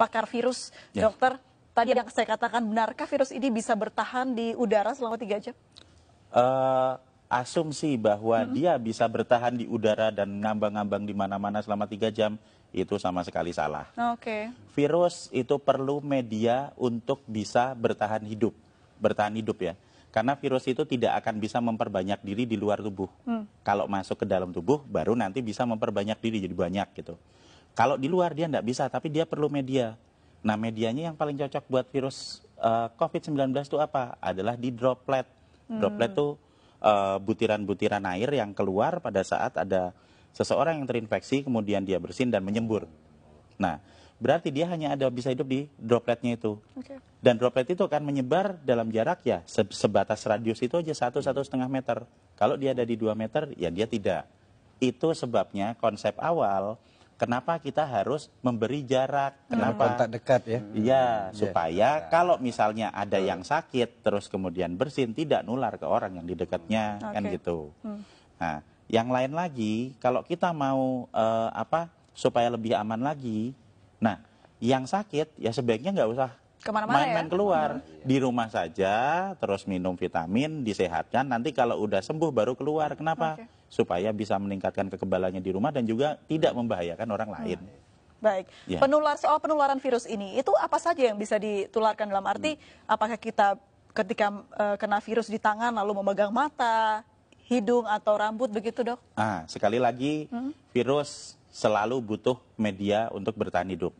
pakar virus, dokter. Tadi yang saya katakan, benarkah virus ini bisa bertahan di udara selama 3 jam? Asumsi bahwa dia bisa bertahan di udara dan ngambang-ngambang di mana-mana selama 3 jam, itu sama sekali salah. Oke. Virus itu perlu media untuk bisa bertahan hidup ya. Karena virus itu tidak akan bisa memperbanyak diri di luar tubuh. Kalau masuk ke dalam tubuh, baru nanti bisa memperbanyak diri jadi banyak gitu. Kalau di luar dia tidak bisa, tapi dia perlu media. Nah, medianya yang paling cocok buat virus COVID-19 itu apa? Adalah di droplet. Droplet itu butiran-butiran air yang keluar pada saat ada seseorang yang terinfeksi, kemudian dia bersin dan menyembur. Nah, berarti dia hanya bisa hidup di dropletnya itu. Dan droplet itu akan menyebar dalam jarak ya sebatas radius itu aja 1–1,5 meter. Kalau dia ada di 2 meter, ya dia tidak. Itu sebabnya konsep awal kenapa kita harus memberi jarak. Kenapa? Kontak dekat ya. Iya, supaya kalau misalnya ada yang sakit terus kemudian bersin, tidak nular ke orang yang di dekatnya, kan gitu. Nah, yang lain lagi, kalau kita mau supaya lebih aman lagi, nah, yang sakit ya sebaiknya nggak usah main-main keluar, di rumah saja, terus minum vitamin, disehatkan. Nanti kalau udah sembuh baru keluar. Kenapa? Supaya bisa meningkatkan kekebalannya di rumah dan juga tidak membahayakan orang lain. Baik. Soal penularan virus ini, itu apa saja yang bisa ditularkan dalam arti apakah kita ketika kena virus di tangan lalu memegang mata, hidung atau rambut begitu, Dok? Sekali lagi, virus selalu butuh media untuk bertahan hidup.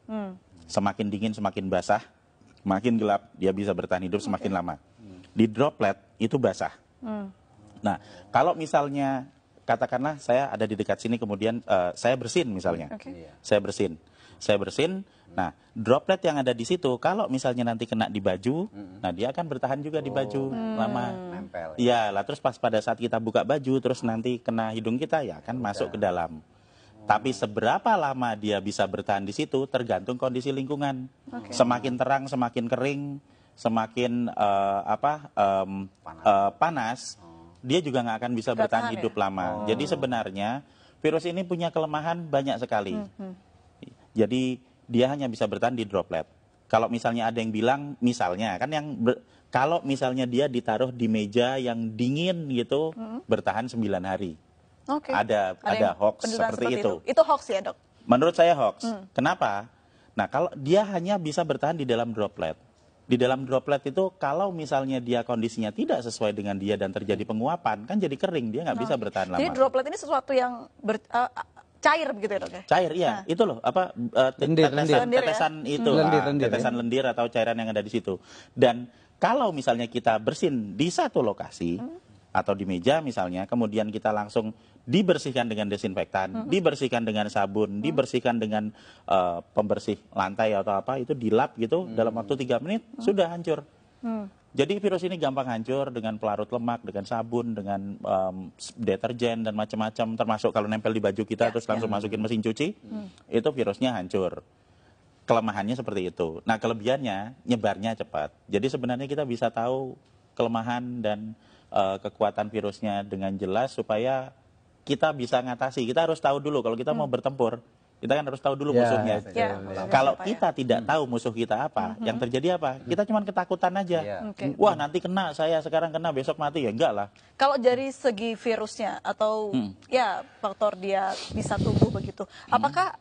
Semakin dingin, semakin basah, makin gelap, dia bisa bertahan hidup semakin lama. Di droplet itu basah. Nah, kalau misalnya katakanlah saya ada di dekat sini, kemudian saya bersin misalnya. Saya bersin. Nah, droplet yang ada di situ, kalau misalnya nanti kena di baju, nah dia akan bertahan juga di baju lama. Nempel. Iya, lah terus pas pada saat kita buka baju, terus nanti kena hidung kita, ya akan masuk ke dalam. Tapi seberapa lama dia bisa bertahan di situ tergantung kondisi lingkungan. Semakin terang, semakin kering, semakin panas, dia juga nggak akan bisa bertahan hidup lama. Jadi sebenarnya virus ini punya kelemahan banyak sekali. Jadi dia hanya bisa bertahan di droplet. Kalau misalnya ada yang bilang, misalnya kan kalau misalnya dia ditaruh di meja yang dingin gitu, bertahan 9 hari. Ada hoax seperti itu. Itu hoax ya, Dok? Menurut saya hoax. Kenapa? Nah, kalau dia hanya bisa bertahan di dalam droplet. Di dalam droplet itu kalau misalnya dia kondisinya tidak sesuai dengan dia dan terjadi penguapan, kan jadi kering, dia nggak bisa bertahan lama. Jadi droplet ini sesuatu yang cair begitu ya, Dok? Cair, iya. Itu loh, tetesan lendir atau cairan yang ada di situ. Dan kalau misalnya kita bersin di satu lokasi, atau di meja misalnya, kemudian kita langsung dibersihkan dengan desinfektan, dibersihkan dengan sabun, dibersihkan dengan pembersih lantai atau apa, itu dilap gitu, dalam waktu 3 menit, sudah hancur. Jadi virus ini gampang hancur dengan pelarut lemak, dengan sabun, dengan deterjen dan macam-macam, termasuk kalau nempel di baju kita terus langsung masukin mesin cuci, itu virusnya hancur. Kelemahannya seperti itu. Nah, kelebihannya nyebarnya cepat. Jadi sebenarnya kita bisa tahu kelemahan dan kekuatan virusnya dengan jelas supaya kita bisa ngatasi. Kita harus tahu dulu kalau kita mau bertempur, kita kan harus tahu dulu musuhnya. Kalau kita tidak tahu musuh kita apa, yang terjadi apa? Kita cuma ketakutan aja. Wah, nanti kena, saya sekarang kena, besok mati, ya enggak lah. Kalau dari segi virusnya atau ya faktor dia bisa tumbuh begitu, apakah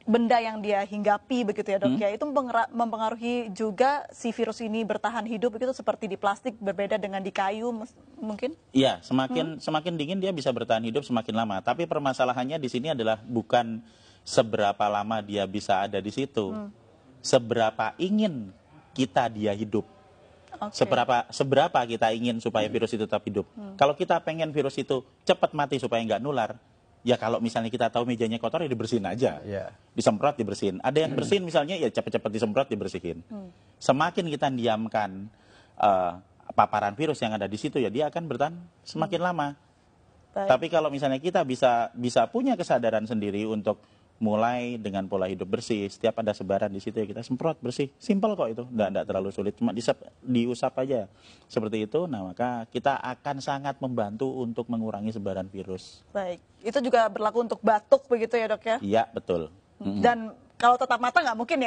benda yang dia hinggapi begitu ya, Dok, ya, itu mempengaruhi juga si virus ini bertahan hidup begitu, seperti di plastik berbeda dengan di kayu mungkin? Iya, semakin dingin dia bisa bertahan hidup semakin lama. Tapi permasalahannya di sini adalah bukan seberapa lama dia bisa ada di situ, seberapa ingin kita dia hidup. Seberapa kita ingin supaya virus itu tetap hidup. Kalau kita pengen virus itu cepat mati supaya nggak nular, ya kalau misalnya kita tahu mejanya kotor ya dibersihin aja, disemprot dibersihin. Ada yang bersihin misalnya ya cepat-cepat disemprot dibersihin. Semakin kita diamkan paparan virus yang ada di situ ya dia akan bertahan semakin lama. Tapi kalau misalnya kita bisa punya kesadaran sendiri untuk mulai dengan pola hidup bersih, setiap ada sebaran di situ ya kita semprot bersih, simpel kok itu, nggak terlalu sulit, cuma diusap aja seperti itu. Nah, maka kita akan sangat membantu untuk mengurangi sebaran virus. Baik, itu juga berlaku untuk batuk begitu ya, Dok, ya? Iya, betul. Dan kalau tetap mata nggak mungkin ya?